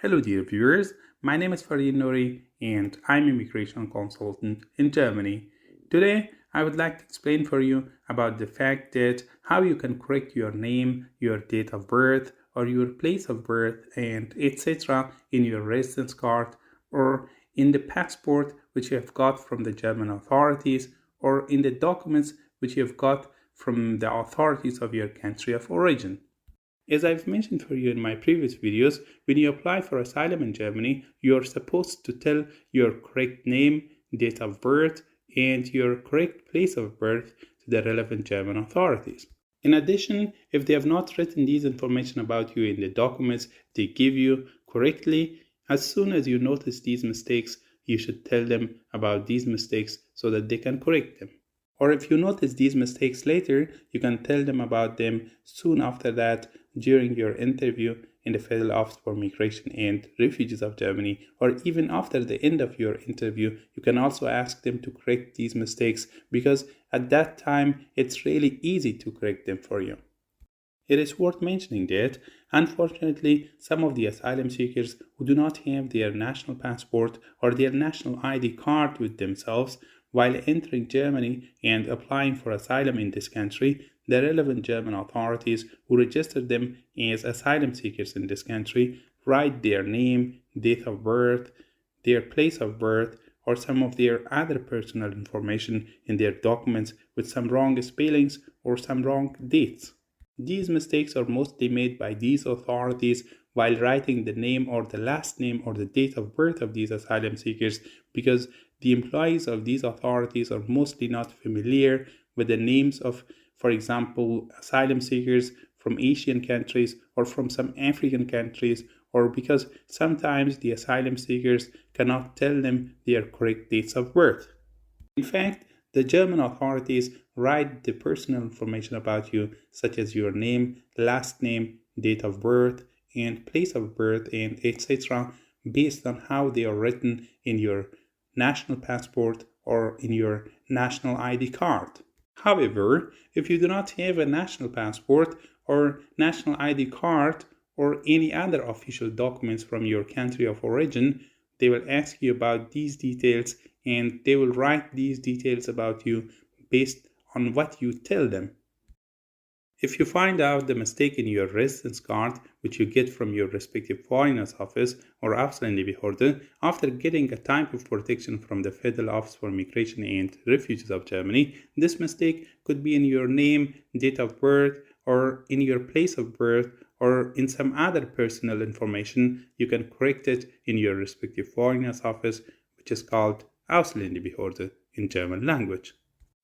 Hello dear viewers, my name is Farid Nouri and I'm immigration consultant in Germany. Today I would like to explain for you about the fact that how you can correct your name, your date of birth or your place of birth and etc. in your residence card or in the passport which you have got from the German authorities or in the documents which you have got from the authorities of your country of origin. As I've mentioned for you in my previous videos, when you apply for asylum in Germany, you are supposed to tell your correct name, date of birth, and your correct place of birth to the relevant German authorities. In addition, if they have not written these information about you in the documents they give you correctly, as soon as you notice these mistakes, you should tell them about these mistakes so that they can correct them. Or if you notice these mistakes later, you can tell them about them soon after that during your interview in the Federal Office for Migration and Refugees of Germany, or even after the end of your interview, you can also ask them to correct these mistakes because at that time it's really easy to correct them for you. It is worth mentioning that, unfortunately, some of the asylum seekers who do not have their national passport or their national ID card with themselves while entering Germany and applying for asylum in this country, the relevant German authorities who registered them as asylum seekers in this country write their name, date of birth, their place of birth, or some of their other personal information in their documents with some wrong spellings or some wrong dates. These mistakes are mostly made by these authorities while writing the name or the last name or the date of birth of these asylum seekers because the employees of these authorities are mostly not familiar with the names of, for example, asylum seekers from Asian countries or from some African countries, or because sometimes the asylum seekers cannot tell them their correct dates of birth. In fact, the German authorities write the personal information about you, such as your name, last name, date of birth, and place of birth, and etc., based on how they are written in your national passport or in your national ID card. However, if you do not have a national passport or national ID card or any other official documents from your country of origin, they will ask you about these details and they will write these details about you based on what you tell them. If you find out the mistake in your residence card, which you get from your respective foreigner's office or Asylumseekers, after getting a type of protection from the Federal Office for Migration and Refugees of Germany, this mistake could be in your name, date of birth, or in your place of birth, or in some other personal information. You can correct it in your respective foreigner's office, which is called Asylumseekers in German language.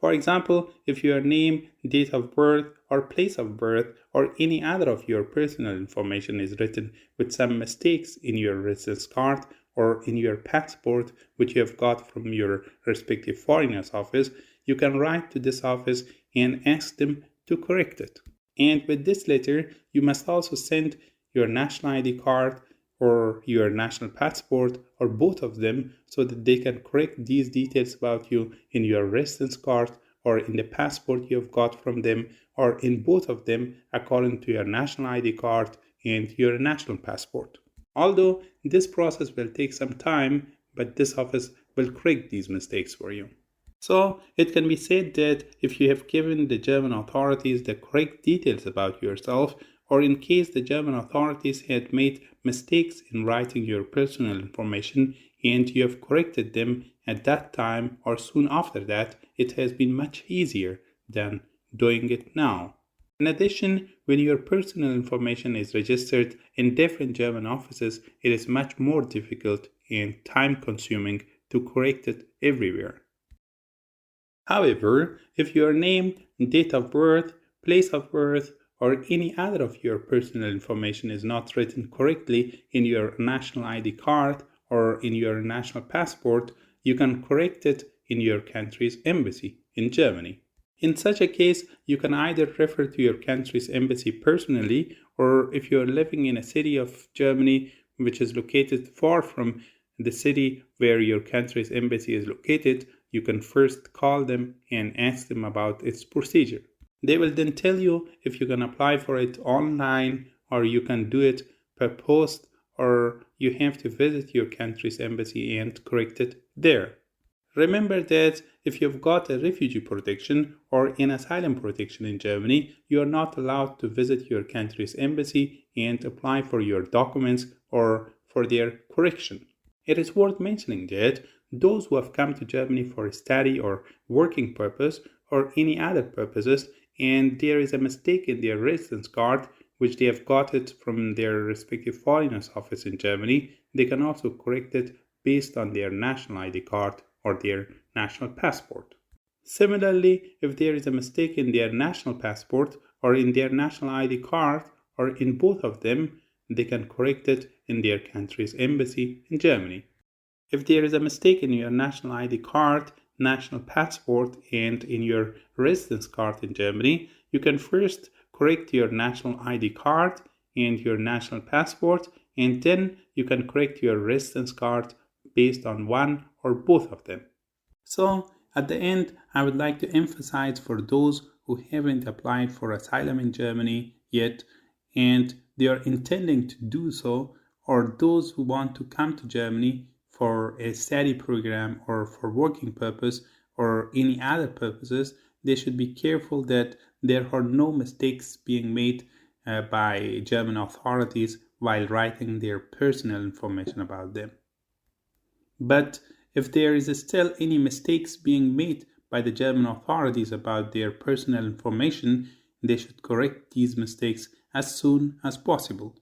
For example, if your name, date of birth, or place of birth, or any other of your personal information is written with some mistakes in your residence card or in your passport, which you have got from your respective foreigner's office, you can write to this office and ask them to correct it. And with this letter, you must also send your national ID card or your national passport or both of them so that they can correct these details about you in your residence card or in the passport you have got from them or in both of them according to your national ID card and your national passport. Although this process will take some time, but this office will correct these mistakes for you. So it can be said that if you have given the German authorities the correct details about yourself, or in case the German authorities had made mistakes in writing your personal information and you have corrected them at that time or soon after that, it has been much easier than doing it now. In addition, when your personal information is registered in different German offices, it is much more difficult and time-consuming to correct it everywhere. However, if your name, date of birth, place of birth, or any other of your personal information is not written correctly in your national ID card or in your national passport, you can correct it in your country's embassy in Germany. In such a case, you can either refer to your country's embassy personally, or if you are living in a city of Germany which is located far from the city where your country's embassy is located, you can first call them and ask them about its procedure. They will then tell you if you can apply for it online or you can do it per post or you have to visit your country's embassy and correct it there. Remember that if you've got a refugee protection or an asylum protection in Germany, you are not allowed to visit your country's embassy and apply for your documents or for their correction. It is worth mentioning that those who have come to Germany for a study or working purpose or any other purposes, and there is a mistake in their residence card, which they have got it from their respective foreigners office in Germany, they can also correct it based on their national ID card or their national passport. Similarly, if there is a mistake in their national passport or in their national ID card or in both of them, they can correct it in their country's embassy in Germany. If there is a mistake in your national ID card, national passport, and in your residence card in Germany, you can first correct your national ID card and your national passport, and then you can correct your residence card based on one or both of them. So, at the end, I would like to emphasize for those who haven't applied for asylum in Germany yet and they are intending to do so, or those who want to come to Germany for a study program or for working purpose or any other purposes, they should be careful that there are no mistakes being made by German authorities while writing their personal information about them. But if there is still any mistakes being made by the German authorities about their personal information, they should correct these mistakes as soon as possible.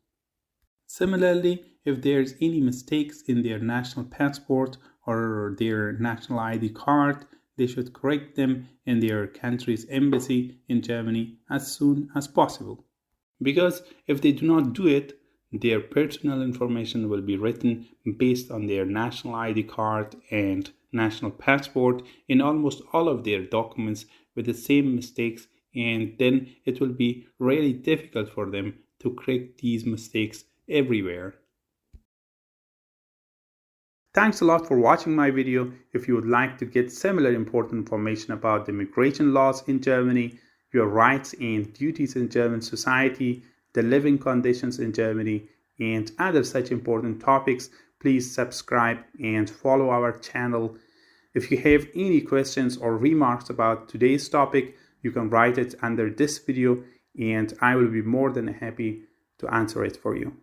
Similarly, if there is any mistakes in their national passport or their national ID card, they should correct them in their country's embassy in Germany as soon as possible. Because if they do not do it, their personal information will be written based on their national ID card and national passport in almost all of their documents with the same mistakes, and then it will be really difficult for them to correct these mistakes everywhere. Thanks a lot for watching my video. If you would like to get similar important information about the immigration laws in Germany, your rights and duties in German society, the living conditions in Germany, and other such important topics, please subscribe and follow our channel. If you have any questions or remarks about today's topic, you can write it under this video and I will be more than happy to answer it for you.